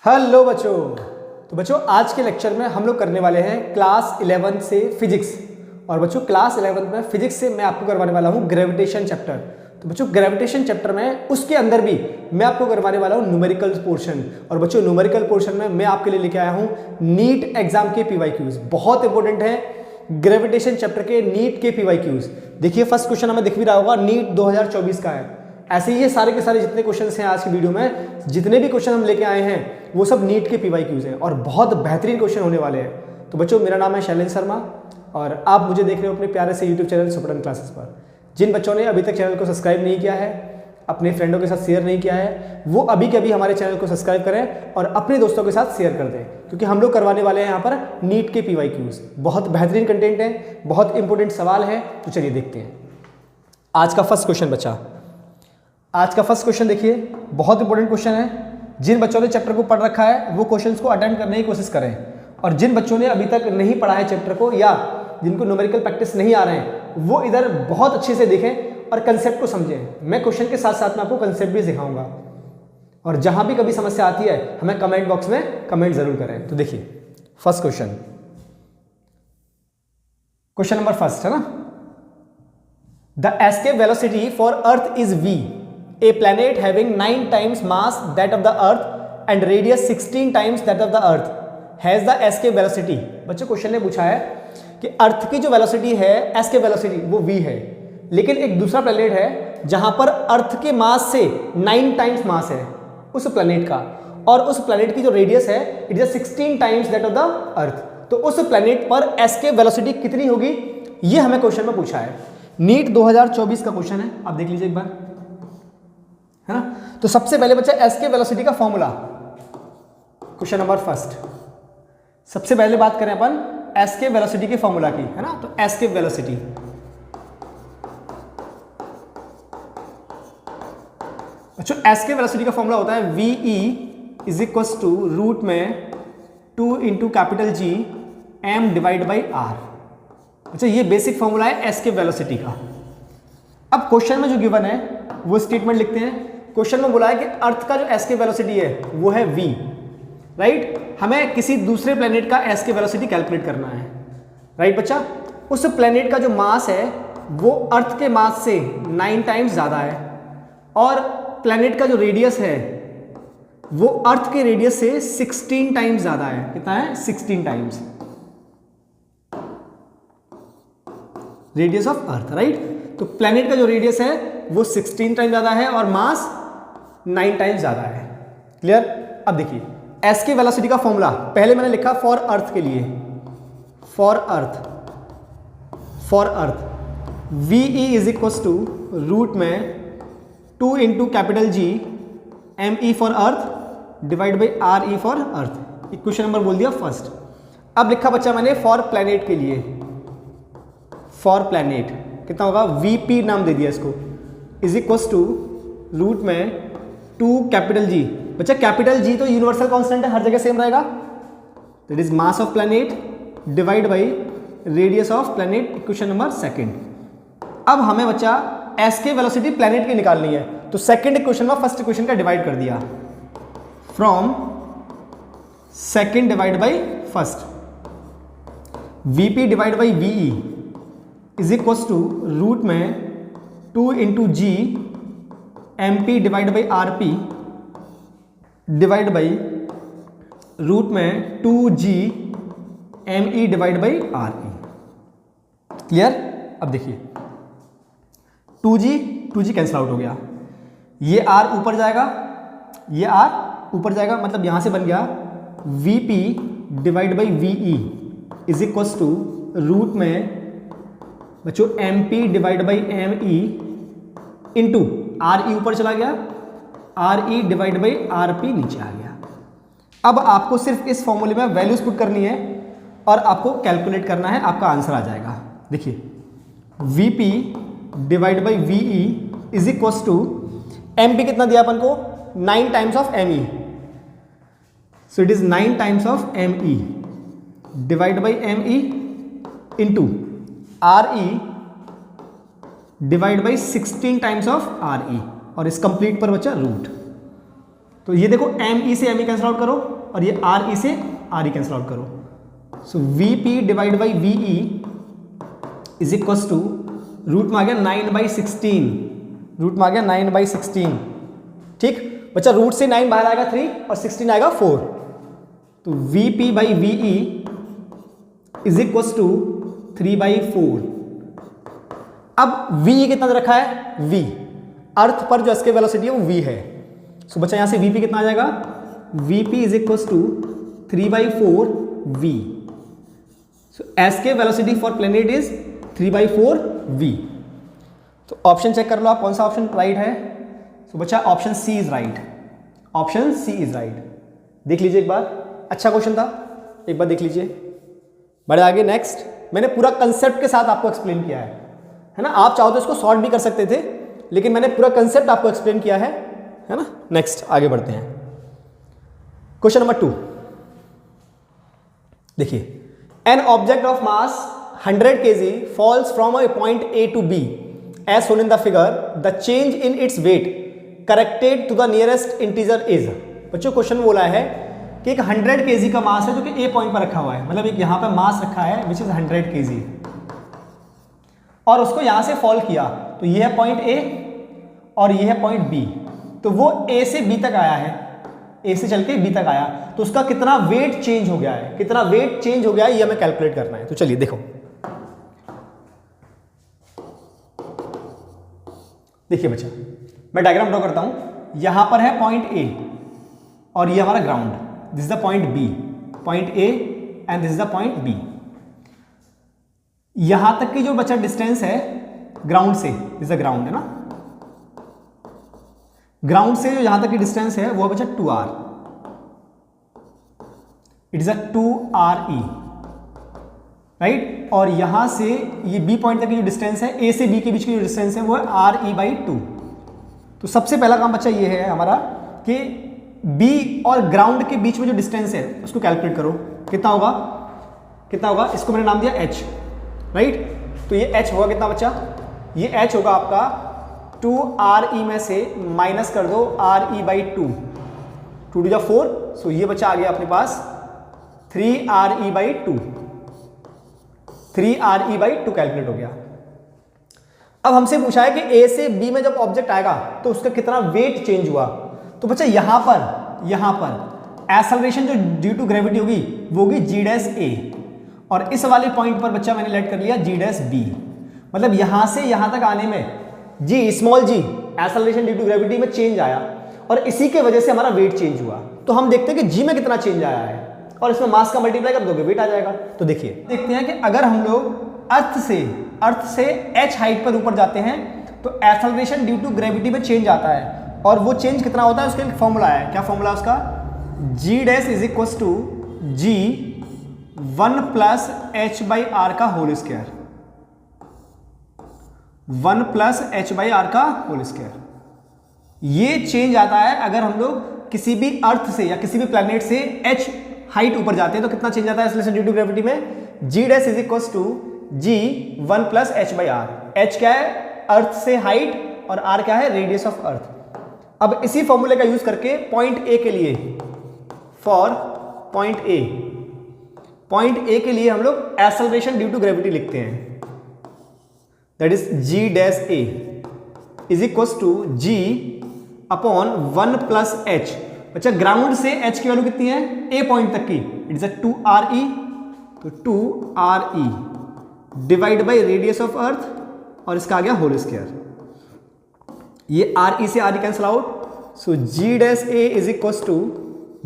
Hello बच्चों। तो बच्चों आज के लेक्चर में हम लोग करने वाले हैं क्लास 11 से फिजिक्स। और बच्चों क्लास 11 में फिजिक्स से मैं आपको करवाने वाला हूं ग्रेविटेशन चैप्टर। तो बच्चों ग्रेविटेशन चैप्टर में उसके अंदर भी मैं आपको करवाने वाला हूं न्यूमेरिकल पोर्शन। और बच्चों न्यूमेरिकल पोर्शन में मैं आपके लिए लेके आया हूं नीट एग्जाम के PYQs। बहुत इंपॉर्टेंट है ग्रेविटेशन चैप्टर के नीट के PYQs। देखिए फर्स्ट क्वेश्चन हमें दिख भी रहा होगा, नीट 2024 का है। ऐसे ही ये सारे के सारे जितने क्वेश्चंस हैं आज की वीडियो में, जितने भी क्वेश्चन हम लेके आए हैं वो सब नीट के PYQs हैं और बहुत बेहतरीन क्वेश्चन होने वाले हैं। तो बच्चों मेरा नाम है शैलेंद्र शर्मा और आप मुझे देख रहे हो अपने प्यारे से यूट्यूब चैनल सुपर क्लासेस पर। जिन बच्चों ने अभी तक चैनल को सब्सक्राइब नहीं किया है, अपने फ्रेंडों के साथ शेयर नहीं किया है, वो अभी के अभी हमारे चैनल को सब्सक्राइब करें और अपने दोस्तों के साथ शेयर कर दें, क्योंकि हम लोग करवाने वाले हैं यहाँ पर नीट के PYQs। बहुत बेहतरीन कंटेंट है, बहुत इंपॉर्टेंट सवाल है। तो चलिए देखते हैं आज का फर्स्ट क्वेश्चन। बच्चा आज का फर्स्ट क्वेश्चन देखिए, बहुत इंपॉर्टेंट क्वेश्चन है। जिन बच्चों ने चैप्टर को पढ़ रखा है वो क्वेश्चंस को अटेंड करने की कोशिश करें, और जिन बच्चों ने अभी तक नहीं पढ़ा है चैप्टर को या जिनको न्यूमेरिकल प्रैक्टिस नहीं आ रहे हैं वो इधर बहुत अच्छे से देखें और कंसेप्ट को समझें। मैं क्वेश्चन के साथ साथ में आपको कंसेप्ट भी सिखाऊंगा, और जहां भी कभी समस्या आती है हमें कमेंट बॉक्स में कमेंट जरूर करें। तो देखिए first question, question number first है ना, the escape velocity for earth is v, a planet having 9 times mass that of the earth and radius 16 times that of the earth has the escape velocity। बच्चों question ने पूछा है कि अर्थ की जो velocity है, एस्केप वेलोसिटी, वो v है, लेकिन एक दूसरा प्लेनेट है जहां पर अर्थ के मास से 9 टाइम्स मास है उस प्लेनेट का, और उस प्लेनेट की जो रेडियस है it is 16 times that of the अर्थ। तो उस प्लेनेट पर एस्केप वेलोसिटी कितनी होगी, ये हमें क्वेश्चन में पूछा है। नीट 2024 का क्वेश्चन है, आप देख लीजिए एक बार, है ना। तो सबसे पहले बच्चा एस्केप वेलोसिटी का फॉर्मूला, क्वेश्चन नंबर फर्स्ट। सबसे पहले बात करें अपन एस्केप वेलोसिटी के फॉर्मूला की, है ना। तो एस्केप वेलोसिटी, अच्छा एस्केप वेलोसिटी का फॉर्मूला होता है VE is equal to root में 2 into capital G m divide by R। अच्छा ये बेसिक फॉर्मूला है एस्केप वेलोसिटी का। अब क्वेश्चन में जो गिवन है वो स्टेटमेंट लिखते हैं। क्वेश्चन में बोला है कि अर्थ का जो एस्केप वेलोसिटी है वो है v, राइट। हमें किसी दूसरे प्लेनेट का एस्केप वेलोसिटी कैलकुलेट करना है, राइट बच्चा। उस प्लेनेट का जो मास है वो अर्थ के मास से 9 टाइम्स ज़्यादा है, और प्लेनेट का जो रेडियस है वो अर्थ के रेडियस से 16 टाइम्स ज़्यादा है। कितना है? 16 times radius of earth, right. तो प्लेनेट का जो रेडियस है वो 16 टाइम ज़्यादा है और मास 9 टाइम ज़्यादा है। क्लियर। अब देखिए एस्केप वेलोसिटी का फॉर्मूला पहले मैंने लिखा फॉर अर्थ के लिए, for earth VE is equal to root में 2 into capital G ME for earth divide by RE for earth. Equation number बोल दिया फर्स्ट। अब लिखा बच्चा मैंने फॉर प्लेनेट के लिए, फॉर प्लेनेट कितना होगा, VP नाम दे दिया इसको, इज इक्वल टू रूट में 2 कैपिटल G। बच्चा कैपिटल G तो यूनिवर्सल कांस्टेंट है, हर जगह सेम रहेगा। That is mass of planet divide by radius of planet, equation number second. अब हमें बच्चा एस्केप वेलोसिटी प्लेनेट की निकालनी है, तो सेकंड इक्वेशन में फर्स्ट इक्वेशन का डिवाइड कर दिया, from second divide by first, VP divide by VE is equal to root में 2 into G MP divide by RP divide by root में 2G ME divide by RE। Clear. अब देखिए 2G cancel out हो गया, ये R ऊपर जाएगा, ये R ऊपर जाएगा, मतलब यहां से बन गया VP divide by VE is equal to root में बच्चों MP divide by ME into RE ऊपर चला गया, RE डिवाइड बाई RP नीचे आ गया। अब आपको सिर्फ इस फॉर्मूले में वैल्यूज पुट करनी है और आपको कैलकुलेट करना है, आपका आंसर आ जाएगा। देखिए VP divide by VE is equal to MP कितना दिया अपन को, 9 times of ME, so it is 9 times of ME divide by ME into RE divide by 16 times of RE, और इस कंप्लीट पर बचा रूट। तो ये देखो ME से ME कैंसिल आउट करो, और ये आर ई से आर ई कैंसिल आउट करो। So V P divide by V E is equals to root में आ गया 9/16, रूट में आ गया 9/16। ठीक बच्चा, रूट से 9 बाहर आएगा 3 और 16 आएगा 4, तो V P by V E is equals to 3/4। अब v कितना रखा है, v अर्थ पर जो एस्केप वेलोसिटी है वो v है। सो बच्चा यहां से vp कितना आ जाएगा, vp is equals to 3/4 v। So escape velocity for planet is 3/4 v। तो ऑप्शन चेक कर लो आप, कौन सा ऑप्शन राइट है। सो बच्चा option C is right, option C is right. देख लीजिए एक बार, अच्छा क्वेश्चन था, एक बार देख लीजिए। बढ़े आगे, नेक्स्ट। मैंने पूरा कंसेप्ट के साथ आपको एक्सप्लेन किया है ना। आप चाहो तो इसको शॉर्ट भी कर सकते थे, लेकिन मैंने पूरा कंसेप्ट आपको एक्सप्लेन किया है ना। नेक्स्ट आगे बढ़ते हैं। क्वेश्चन नंबर 2 देखिए, an object of mass 100 kg falls from a point A to B as shown in the figure, the change in its weight corrected to the nearest integer is. बच्चों question बोला है कि एक 100 kg का मास है जो कि ए पॉइंट पर रखा हुआ है, मतलब एक यहां पर मास रखा है विच इज 100 kg, और उसको यहां से फॉल किया, तो ये है पॉइंट ए और ये है पॉइंट बी। तो वो ए से बी तक आया है, ए से चल के बी तक आया, तो उसका कितना वेट चेंज हो गया है, कितना वेट चेंज हो गया है ये हमें कैलकुलेट करना है। तो चलिए देखो, देखिए बच्चा मैं डायग्राम ड्रॉ करता हूं। यहां पर है पॉइंट ए और ये हमारा ground, this is the point B, point A and this is the point B. यहां तक की जो बच्चा डिस्टेंस है ग्राउंड से, दिस इज द ग्राउंड है ना, ग्राउंड से जो यहां तक की डिस्टेंस है वो बच्चा 2r, it is a 2re, right. और यहां से ये बी पॉइंट तक की जो डिस्टेंस है, ए से बी के बीच की जो डिस्टेंस है वो है re/2। तो सबसे पहला काम बच्चा ये है हमारा कि बी और ग्राउंड के बीच में जो डिस्टेंस है उसको कैलकुलेट करो, कितना होगा, कितना होगा। इसको मैंने नाम दिया h, राइट। तो ये h होगा कितना बच्चा, ये h होगा आपका 2re में से माइनस कर दो re/2, 2 to 4, सो ये बच्चा आ गया अपने पास 3re/2, 3re/2 कैलकुलेट हो गया। अब हमसे पूछा है कि ए से बी में जब ऑब्जेक्ट आएगा तो उसका कितना वेट चेंज हुआ। तो बच्चा यहां पर एक्सेलरेशन जो ड्यू टू ग्रेविटी होगी वो होगी g'(a), और इस वाले पॉइंट पर बच्चा मैंने लेट कर लिया g'(b), मतलब यहां से यहां तक आने में small g acceleration due to gravity में चेंज आया, और इसी के वजह से हमारा वेट चेंज हुआ। तो हम देखते हैं कि g में कितना चेंज आया है, और इसमें मास का मल्टीप्लाई कर दोगे वेट आ जाएगा। तो देखिए, देखते हैं कि अगर हम लोग अर्थ से h हाइट पर ऊपर जाते हैं तो एक्सेलरेशन ड्यू टू ग्रेविटी में चेंज आता है, और वो चेंज कितना होता है उसका एक फॉर्मूला है। क्या फॉर्मूला है उसका, g' is equals to g 1 plus h/r का होल स्क्वायर, 1 प्लस h/r का होल स्क्वायर। ये चेंज आता है अगर हम लोग किसी भी अर्थ से या किसी भी प्लैनेट से h हाइट ऊपर जाते हैं तो कितना चेंज आता है एक्सेलरेशन ड्यू टू ग्रेविटी में, g' is equals to g 1 plus h/r। h क्या है, अर्थ से हाइट, और r क्या है, रेडियस ऑफ अर्थ। अब इसी फॉर्मूले का यूज करके पॉइंट ए के लिए, फॉर पॉइंट ए के लिए हम लोग एक्सेलरेशन ड्यू टू ग्रेविटी लिखते हैं, that is g'(a) is equals to g upon 1 plus h। बच्चा ग्राउंड से h की वैल्यू कितनी है, ए पॉइंट तक की, इट इज अ 2re, तो 2re divide by radius of earth, और इसका आ गया होल स्क्वायर। ये re से re cancel out, so g'(a) is equals to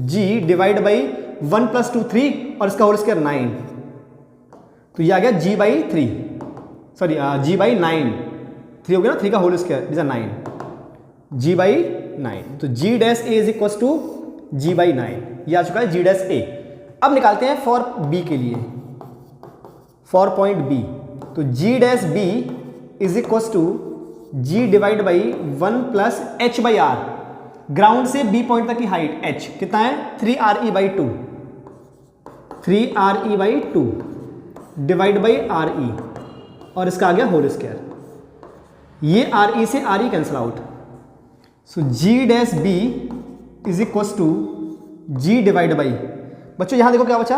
g divide by 1 plus 2 3, और इसका होल स्क्वायर 9, तो ये आ गया g/3, सॉरी g/9, 3 हो गया ना, 3 का होल स्क्वायर इज 9, g/9, तो g'(a) is equals to g/9, ये आ चुका है g'(a). अब निकालते हैं फॉर b के लिए, फॉर पॉइंट b, तो g'(b) is equals to g divide by 1 plus h/r, ground से b पॉइंट तक की हाइट h कितना है, 3re/2, 3re/2 divide by re, और इसका आ गया होल स्क्वायर। ये re से re cancel out, so g'(b) is equals to G divide by, बच्चों यहाँ देखो क्या बचा,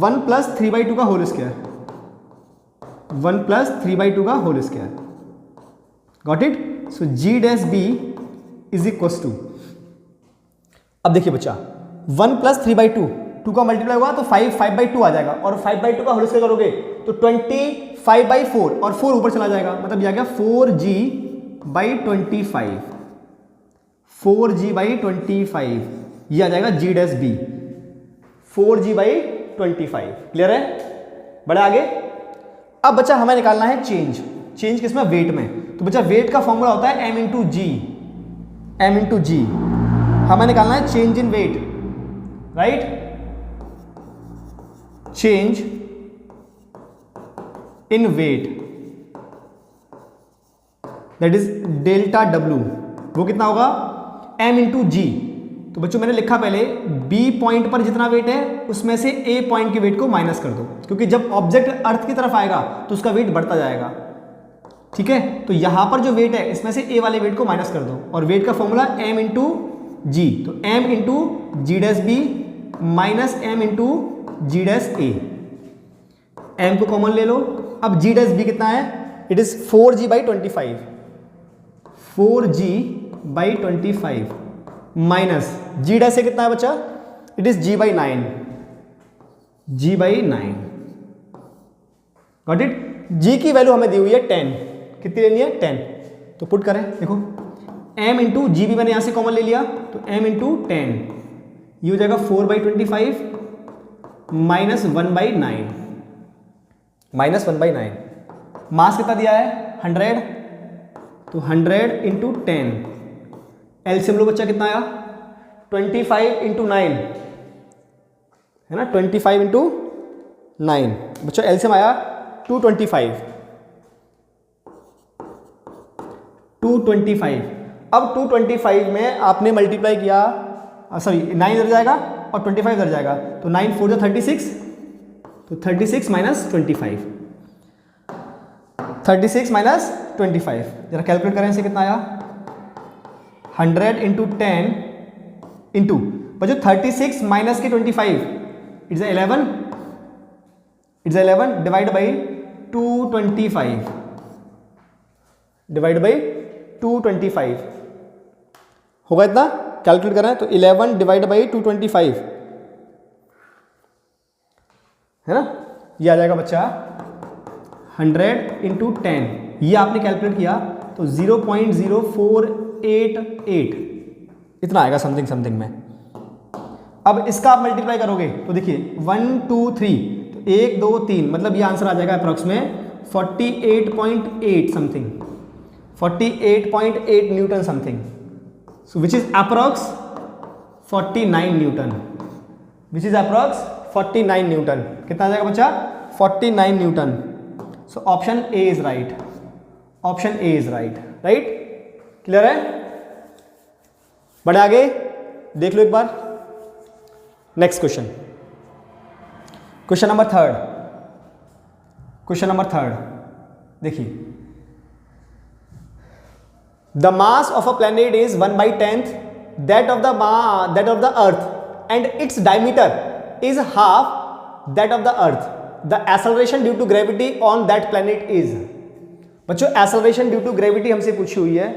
1 प्लस 3/2 का होल स्क्वायर, 1 प्लस 3/2 का whole square, got it. So G dash B is equal to, अब देखिए बच्चा 1 प्लस 3/2, 2 का मल्टीप्लाई होगा तो 5/2 आ जाएगा, और 5/2 का होल स्क्वायर करोगे तो 25/4, और 4 ऊपर चला जाएगा, मतलब ये आ गया 4g/25, 4g/25, ये आ जाएगा जी डैश बी, 4g/25। क्लियर है, बड़े आगे। अब बच्चा हमें निकालना है चेंज, चेंज किसमें, वेट में। तो बच्चा वेट का फॉर्मूला होता है m into G, m into G. हमें निकालना है change in weight, right, change in weight, that is delta W, वो कितना होगा, m इंटू जी। तो बच्चों मैंने लिखा पहले B पॉइंट पर जितना वेट है उसमें से A पॉइंट के वेट को माइनस कर दो, क्योंकि जब ऑब्जेक्ट अर्थ की तरफ आएगा तो उसका वेट बढ़ता जाएगा, ठीक है। तो यहां पर जो वेट है इसमें से A वाले वेट को माइनस कर दो, और वेट का फॉर्मूला m इंटू जी, तो m into g dash B minus m into g dash A, m को कॉमन ले लो। अब जी डैश बी कितना है, it is 4g/25, 4g/25 minus g dash A कितना है बच्चा, it is g/9, g/9, got it. g की वैल्यू हमें दी हुई है 10, कितनी लेनी है, 10। तो पुट करें, देखो m इंटू जी भी मैंने यहां से कॉमन ले लिया, तो m इंटू 10, ये हो जाएगा 4/25 माइनस 1/9, माइनस 1/9। मास कितना दिया है, 100, तो 100 इंटू 10, एलसीएम लो बच्चा कितना आया, 25 इंटू 9, है ना, 25 इंटू 9, बच्चा एलसीएम आया 225, 225। अब 225 में आपने मल्टीप्लाई किया, सॉरी 9 इधर जाएगा और 25 इधर जाएगा, तो 9 4 जा 36, तो 36 माइनस 25, 36 माइनस 25, जरा कैलकुलेट करें इसे कितना आया, 100 इंटू 10 इंटू बच्चों 36 माइनस के 25, it's 11, it's 11 divide by 225, divide by 225 होगा इतना, कैलकुलेट करें तो 11 डिवाइड बाई 225, है ना, ये आ जाएगा बच्चा 100 इंटू 10, ये आपने कैलकुलेट किया तो 0.0488 इतना आएगा समथिंग समथिंग में। अब इसका आप मल्टीप्लाई करोगे तो देखिए 1 2 3, तो 1 2 3, मतलब ये आंसर आ जाएगा अप्रॉक्स में 48.8 something, 48.8 newton something, so which is approx 49 newton, which is approx 49 newton. कितना आ जाएगा बच्चा, 49 newton. So option A is right, option A is right, right, clear है। बढ़े आगे, देख लो एक बार next question, question number 3, question number 3 देखिए, the mass of a planet is 1/10 that of the earth and its diameter is half that of the earth, the acceleration due to gravity on that planet is. बच्चों acceleration due to gravity हमसे पूछी हुई है,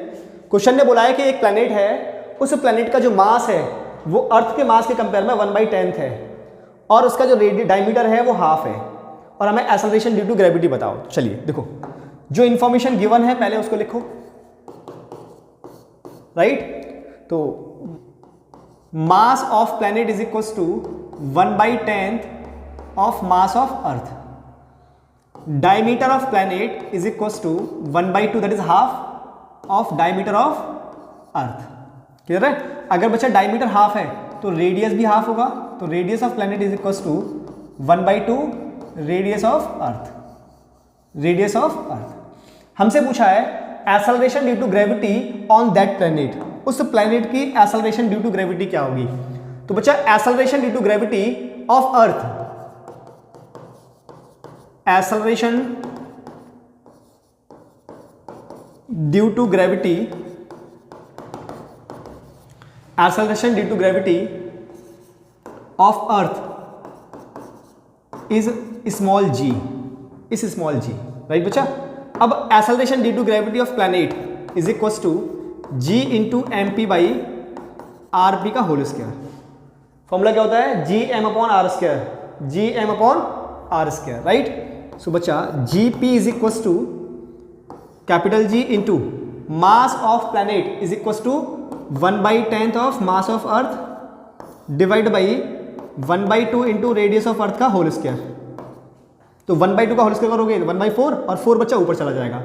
question ने बोला है कि एक प्लैनेट है, उस प्लैनेट का जो मास है वो अर्थ के मास के कंपेयर में 1/10 है, और उसका जो डायमीटर है वो हाफ है, और हमें एक्सेलरेशन ड्यू टू ग्रेविटी बताओ। चलिए देखो, जो इंफॉर्मेशन गिवन है पहले उसको लिखो, राइट। तो mass of planet is equal to 1/10 of mass of earth, diameter of planet is equal to 1/2, that is half of diameter of earth. Clear है। अगर बच्चा डायमीटर हाफ है तो रेडियस भी हाफ होगा, तो radius of planet is equal to 1/2 radius of earth, radius of earth. हमसे पूछा है acceleration due to gravity on that planet, उस प्लैनेट की एक्सेलरेशन ड्यू टू ग्रेविटी क्या होगी। तो बच्चा acceleration due to gravity of earth, acceleration due to gravity, acceleration due to gravity of earth is small g, इस small g, right बच्चा। अब acceleration due to gravity of planet is equals to G into M P by R P का whole square. Formula क्या होता है? G M upon R square, G M upon R square, right. So बच्चा G P is equals to capital G into mass of planet is equals to 1/10 of mass of earth divide by 1/2 into radius of earth का whole square. तो 1/2 का whole square करोगे 1/4 और 4 बच्चा ऊपर चला जाएगा।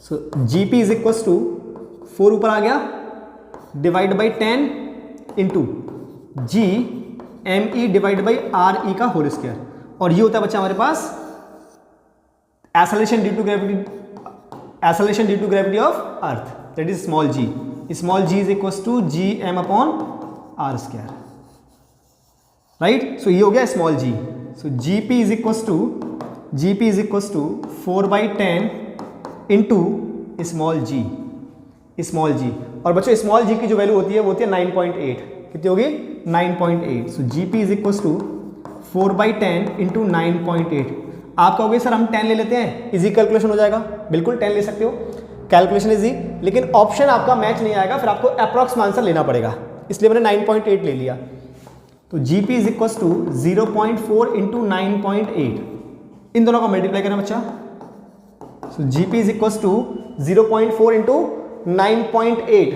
So G P is equals to 4 ऊपर आ गया divide by 10 into G M E divide by R E का होल स्क्वायर। और ये होता है बच्चा हमारे पास acceleration due to gravity of earth, that is small G. Small G is equals to G M upon R square, right. So ये हो गया small G. So G P is equals to 4/10 into small G, small जी। और बच्चों small जी की जो value होती है वो होती है 9.8। कितनी होगी? 9.8। So G P is equals to 4/10 into 9.8। आप कहोगे सर हम 10 ले लेते हैं, इजी कैलकुलेशन हो जाएगा। बिल्कुल 10 ले सकते हो, कैलकुलेशन इजी, लेकिन ऑप्शन आपका मैच नहीं आएगा, फिर आपको अप्रॉक्स आंसर लेना पड़ेगा, इसलिए मैंने 9.8 ले लिया। तो G P is equals to 0.4 into 9.8, इन दोनों का मल्टीप्लाई करना बच्चा। So G P is equals to 0.4 into 9.8,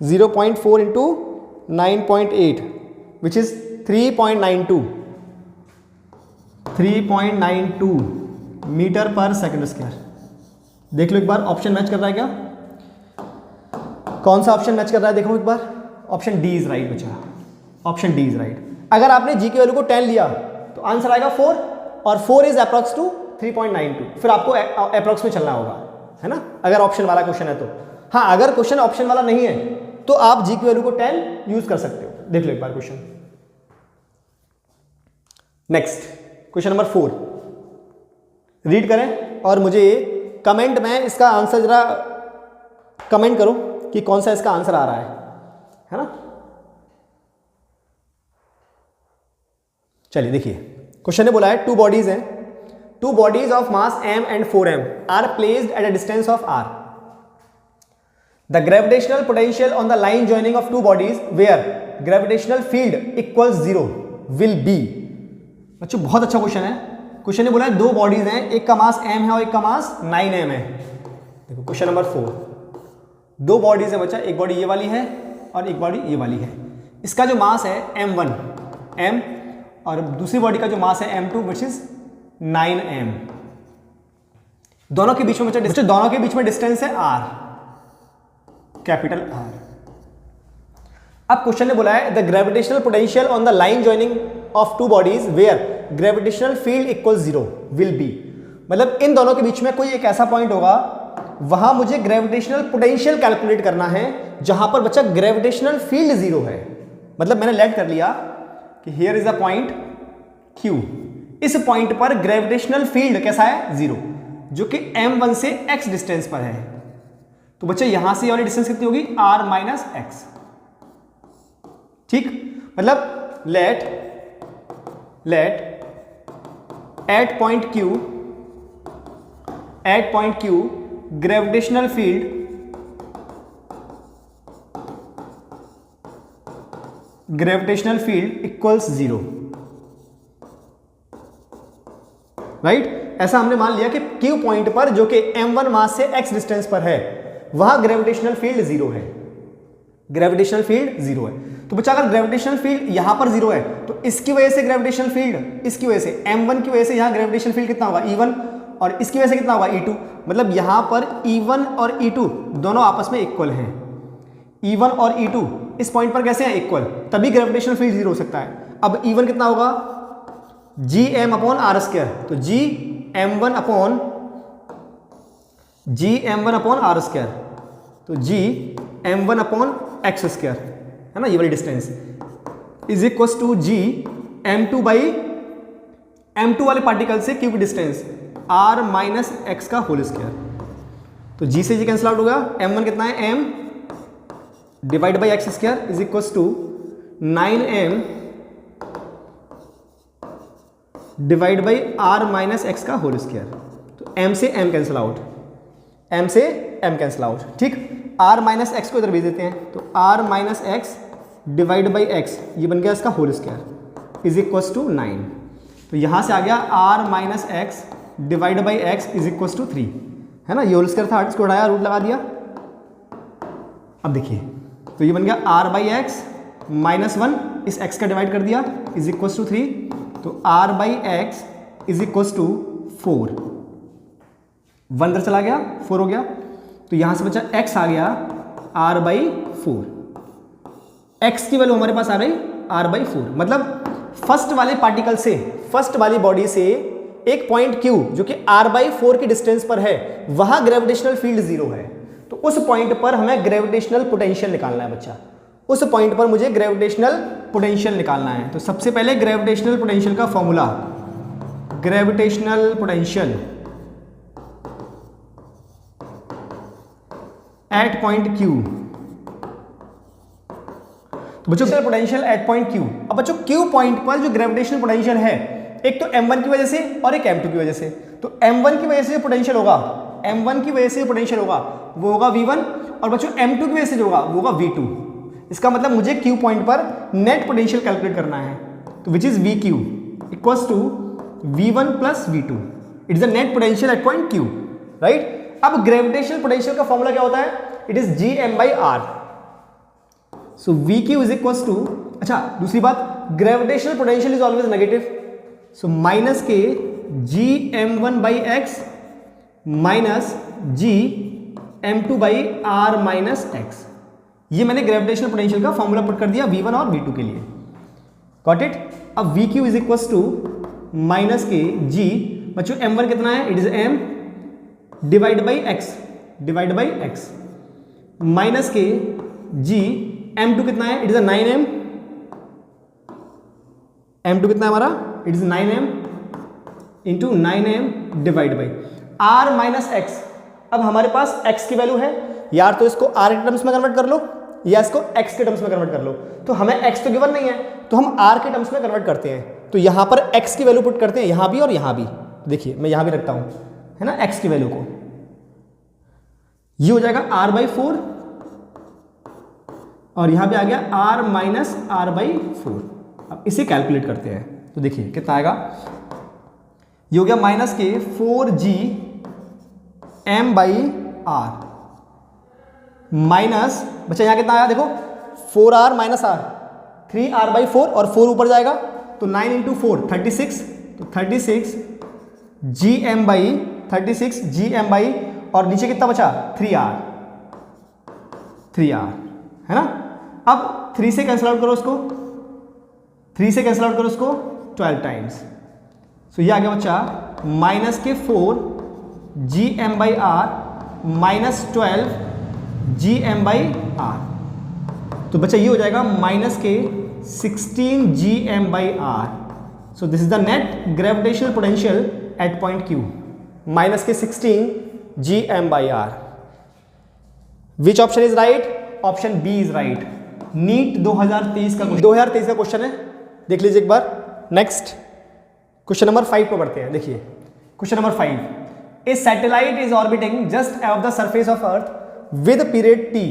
0.4 into 9.8 which is 3.92 metre per second square. देख लो एक बार ऑप्शन मैच कर रहा है क्या? कौन सा ऑप्शन मैच कर रहा है देखो एक बार। ऑप्शन डी इज राइट बच्चा, ऑप्शन डी इज राइट। अगर आपने जी की वैल्यू को 10 लिया तो आंसर आएगा 4, और 4 इज अप्रॉक्स टू 3.92, फिर आपको अप्रॉक्स में चलना होगा, है ना, अगर ऑप्शन वाला क्वेश्चन है तो। हाँ, अगर क्वेश्चन ऑप्शन वाला नहीं है तो आप जी की वैल्यू को 10 यूज कर सकते हो। देख लो एक बार question. Next question number 4 read करें और मुझे कमेंट में इसका आंसर जरा कमेंट करो कि कौन सा इसका आंसर आ रहा है ना। चलिए देखिए, क्वेश्चन ने बोला है टू बॉडीज हैं, two bodies of mass m and 4m are placed at a distance of r. The gravitational potential on the line joining of two bodies where gravitational field equals 0 will be. बच्चों बहुत अच्छा question है। Question ने बोला है दो bodies हैं, एक का मास m है और एक का मास 9m है। देखो क्वेश्चन नंबर 4, दो बॉडीज है बच्चा, एक बॉडी ये वाली है और एक बॉडी ये वाली है। इसका जो मास है m1 m और दूसरी बॉडी का जो मास है m2 विच इज 9m। दोनों के बीच में बच्चा दोनों के बीच में डिस्टेंस है r, कैपिटल R। अब क्वेश्चन ने बोला है the gravitational potential on the line joining of two bodies where gravitational field equals 0 will be. मतलब इन दोनों के बीच में कोई एक ऐसा पॉइंट होगा, वहां मुझे ग्रेविटेशनल पोटेंशियल कैलकुलेट करना है जहां पर बच्चा ग्रेविटेशनल फील्ड 0 है। मतलब मैंने लेट कर लिया कि here is a point Q, इस पॉइंट पर ग्रेविटेशनल फील्ड कैसा है? 0, जो कि m1 से x डिस्टेंस पर है। तो बच्चे यहां से वाली डिस्टेंस कितनी होगी? r minus X. ठीक, मतलब let at point Q gravitational field equals 0, right. ऐसा हमने मान लिया कि Q पॉइंट पर जो कि m1 मास से x डिस्टेंस पर है वहां ग्रेविटेशनल फील्ड 0 है, ग्रेविटेशनल फील्ड 0 है। तो बच्चा अगर ग्रेविटेशनल फील्ड यहां पर 0 है तो इसकी वजह से ग्रेविटेशनल फील्ड, इसकी वजह से m1 की वजह से यहां ग्रेविटेशनल फील्ड कितना होगा? E1, और इसकी वजह से कितना होगा? E2। मतलब यहां पर E1 और E2 दोनों आपस में इक्वल हैं। E1 और E2 इस पॉइंट पर कैसे हैं? इक्वल, तभी ग्रेविटेशनल फील्ड 0 हो सकता है। अब E1 कितना होगा? Gm अपॉन आर स्क्वायर, तो Gm1 अपॉन आर स्क्वायर, तो Gm1 अपॉन एक्स स्क्वायर, है ना, ये वाली distance is equals to Gm2 by m2 वाले पार्टिकल से Q की डिस्टेंस r माइनस एक्स का होल स्क्वायर। तो G से G कैंसिल आउट होगा, m1 कितना है? m divide by X square is equals to 9m divide by r minus X का होल स्क्वायर। तो m से m कैंसिल आउट, m से m कैंसिल आउट, ठीक। r माइनस एक्स को इधर भेज देते हैं, तो r minus X divide by X, ये बन गया इसका whole square is equals to 9। तो यहाँ से आ गया r minus X divide by X is equals to 3, है ना। ये होल स्क्वायर था, इसको उठाया, रूट लगा दिया। अब देखिए, तो ये बन गया r बाई एक्स माइनस 1, इस x का डिवाइड कर दिया इज इक्वल्स टू 3, तो r by X is equals to 4, 1 इधर चला गया, 4 हो गया। तो यहाँ से बचा x आ गया r बाई 4, x की वैल्यू हमारे पास आ रही r बाई 4। मतलब फर्स्ट वाले पार्टिकल से, फर्स्ट वाली बॉडी से एक पॉइंट q जो कि r बाई 4 की डिस्टेंस पर है, वहां ग्रेविटेशनल फील्ड 0 है। तो उस पॉइंट पर हमें ग्रेविटेशनल पोटेंशियल निकालना है बच्चा, उस पॉइंट पर मुझे ग्रेविटेशनल पोटेंशियल निकालना है। तो सबसे पहले ग्रेविटेशनल पोटेंशियल का formula, gravitational potential at point Q। तो बच्चों पोटेंशियल एट पॉइंट Q। अब बच्चों Q पॉइंट पर जो ग्रेविटेशनल पोटेंशियल है, एक तो m1 की वजह से और एक m2 की वजह से। तो m1 की वजह से पोटेंशियल होगा, m1 की वजह से पोटेंशियल होगा वो होगा v1, और बच्चों m2 की वजह से जो होगा वो होगा v2। इसका मतलब मुझे Q पॉइंट पर नेट पोटेंशियल कैलकुलेट करना है, तो which is VQ equals to v1 plus v2, it is the net potential at point Q, right. अब ग्रेविटेशनल पोटेंशियल का फॉर्मूला क्या होता है, it is Gm by R। So VQ is equals to, अच्छा दूसरी बात, gravitational potential is always negative, so minus के Gm1 by x minus Gm2 by R minus X. ये मैंने ग्रेविटेशनल पोटेंशियल का फॉर्मूला पुट कर दिया v1 और v2 के लिए, गॉट इट। अब VQ is equals to minus के G, बच्चों m1 कितना है, it is m divide by x, divide by x, minus के G m2 कितना है, इट इज 9m, m2 कितना है हमारा, it is 9m into 9m divide by r minus x. अब हमारे पास x की वैल्यू है, यार तो इसको r के टर्म्स में कन्वर्ट कर लो या इसको x के टर्म्स में कन्वर्ट कर लो। तो हमें x तो गिवन नहीं है, तो हम r के टर्म्स में कन्वर्ट करते हैं। तो यहां पर x की वैल्यू पुट करते हैं, यहां भी और यहां भी। देखिए मैं यहां भी रखता हूं, है ना, x की वैल्यू को, ये हो जाएगा r बाई 4, और यहां भी आ गया r माइनस r बाई 4। अब इसे कैलकुलेट करते हैं, तो देखिए कितना आएगा, ये हो गया माइनस के 4G m by r minus, बच्चा यहाँ कितना आया देखो, 4r minus r, 3r by 4, और 4 ऊपर जाएगा तो 9 इंटू 4 36, तो 36 Gm बाई 36 Gm बाई, और नीचे कितना बचा 3r, 3r, है ना। अब 3 से कैंसिल आउट करो उसको, 3 से कैंसिल आउट करो उसको 12 टाइम्स, सो ये आ गया बच्चा माइनस के 4 Gm by r minus 12 Gm by r। तो बच्चा ये हो जाएगा माइनस के 16 Gm by r। So this is the net gravitational potential at point Q, minus के 16 Gm by r। Which option is right, option B is right. NEET 2023 का question है, देख लीजिए एक बार। नेक्स्ट क्वेश्चन नंबर 5 पर बढ़ते हैं। देखिए question number 5, A satellite is orbiting just above the surface of earth with period t.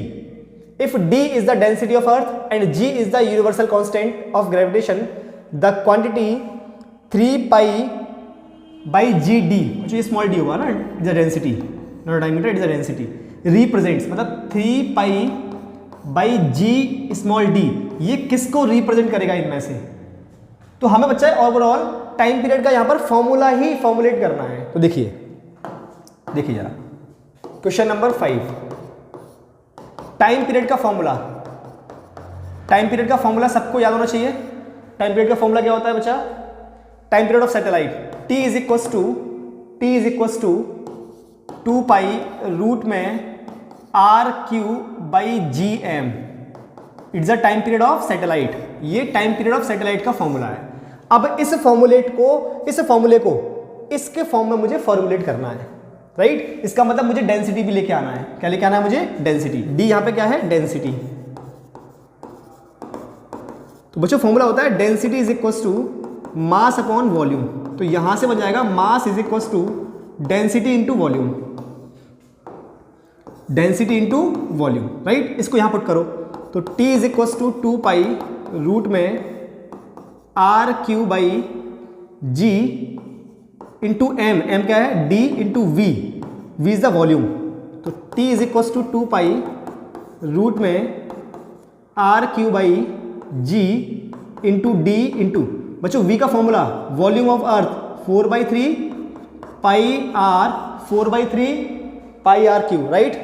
If d is the density of earth and g is the universal constant of gravitation, the quantity 3 pi by gd, जो ये small d होगा ना, is the density, not diameter, it is the density, represents, मतलब 3 pi by g small d, ये किसको represent करेगा इनमें से। तो हमें बच्चा ओवरऑल टाइम पीरियड का यहाँ पर फॉर्मूला ही फॉर्मुलेट करना है। तो देखिए जरा क्वेश्चन नंबर 5, टाइम पीरियड का फॉर्मूला, टाइम पीरियड का फॉर्मूला सबको याद होना चाहिए। टाइम पीरियड का फॉर्मूला क्या होता है बच्चा, time period of satellite, t is equals to 2 pi root में r³ by gm, it's the time period of satellite. ये टाइम पीरियड ऑफ सैटेलाइट का फॉर्मूला है। अब इस फॉर्मूले को इसके फॉर्म में मुझे फॉर्मुलेट करना है, राइट। इसका मतलब मुझे डेंसिटी भी लेके आना है। क्या लेके आना है मुझे, डेंसिटी। d यहां पे क्या है, डेंसिटी। तो बच्चों फॉर्मूला होता है density is equals to mass upon volume. तो यहां से बन जाएगा mass is equals to density into volume, density into volume, right. इसको यहां पुट करो तो T is equals to 2 pi root में R cube by G into M, M क्या है D into V, V is the volume. तो T is equals to 2 pi root में R cube by G into D into, बच्चों V का फॉर्मूला volume of earth 4/3 pi r, 4/3 pi r cube, right,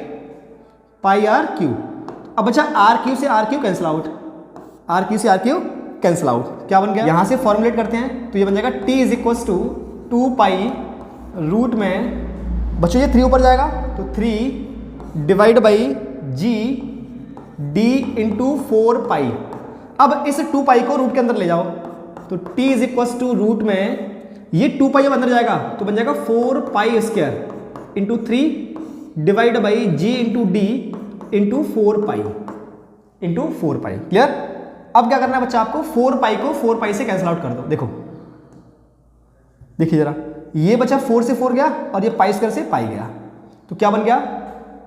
pi r cube. अब बच्चा r cube से r cube cancel out, r cube से r cube cancel out, क्या बन गया, यहां से फॉर्मुलेट करते हैं तो ये बन जाएगा T is equals to 2 pi root में, बच्चों ये 3 ऊपर जाएगा तो 3 divide by G D into 4 pi. अब इस 2 पाई को रूट के अंदर ले जाओ तो T is equals to root में ये 2 पाई अब अंदर जाएगा तो बन जाएगा 4 pi square into 3 divide by G into D into 4 pi into 4 pi. Clear. अब क्या करना है बच्चा आपको, 4 पाई को 4 पाई से कैंसिल आउट कर दो। देखो देखिए जरा, ये बच्चा 4 से 4 गया और ये पाई स्क्वायर से पाई गया, तो क्या बन गया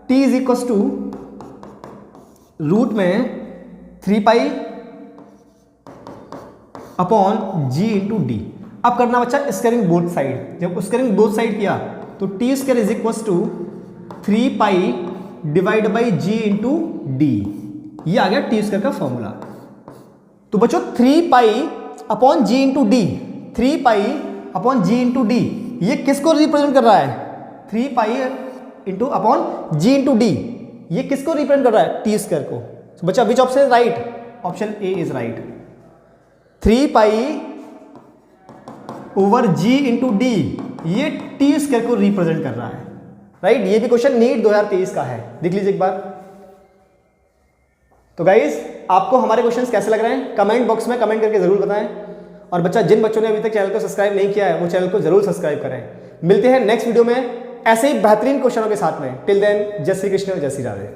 T is equals to root में 3 pi upon G into D. अब करना बच्चा स्क्वायरिंग बोथ साइड, जब स्क्वायरिंग बोथ साइड किया तो T square is equals to 3 pi divide by G into D, ये आ गया टी स्क्वायर का फॉर्मूला। तो बच्चों 3 pi upon G into D, 3 pi upon G into D, ये किसको रिप्रेजेंट कर रहा है, 3 pi into upon G into D, ये किसको रिप्रेजेंट कर रहा है, टी स्क्वायर को। तो बच्चा which option is right, option A is right. 3 pi over G into D, ये टी स्क्वायर को रिप्रेजेंट कर रहा है, राइट। ये भी क्वेश्चन नीट 2023 का है, देख लीजिए एक बार। तो गाइज आपको हमारे क्वेश्चंस कैसे लग रहे हैं कमेंट बॉक्स में कमेंट करके जरूर बताएं, और बच्चा जिन बच्चों ने अभी तक चैनल को सब्सक्राइब नहीं किया है वो चैनल को जरूर सब्सक्राइब करें। मिलते हैं नेक्स्ट वीडियो में ऐसे ही बेहतरीन क्वेश्चनों के साथ में। टिल देन जय श्री कृष्ण, जय श्री राधे।